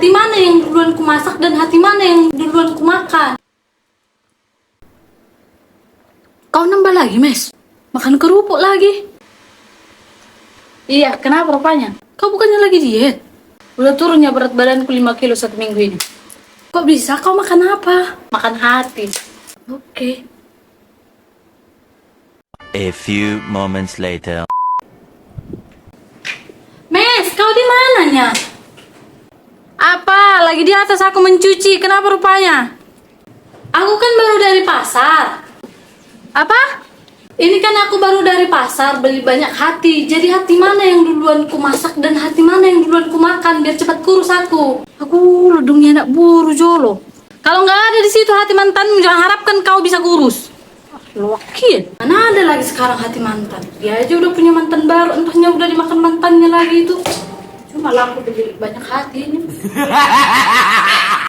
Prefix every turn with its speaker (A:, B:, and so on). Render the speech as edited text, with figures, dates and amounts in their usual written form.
A: hati mana yang duluan ku masak dan hati mana yang duluan ku makan.
B: Kau nambah lagi, Mes? Makan kerupuk lagi?
A: Iya, kenapa rupanya?
B: Kau bukannya lagi diet?
A: Udah turunnya berat badanku 5 kilo 1 minggu ini.
B: Kok bisa? Kau makan apa?
A: Makan hati.
B: Oke.
C: A few moments later.
A: Mes, kau di mananya?
B: Apa? Lagi di atas aku mencuci. Kenapa rupanya?
A: Aku kan baru dari pasar.
B: Apa?
A: Ini kan aku baru dari pasar beli banyak hati. Jadi hati mana yang duluan ku masak dan hati mana yang duluan ku makan biar cepat kurus aku.
B: Aku ledungnya anak buru jolo. Kalau nggak ada di situ hati mantanmu, jangan harapkan kau bisa kurus. Lokin.
A: Mana ada lagi sekarang hati mantan? Dia aja udah punya mantan baru, entahnya udah dimakan mantannya lagi itu. Cuma lah aku beli banyak hati ini.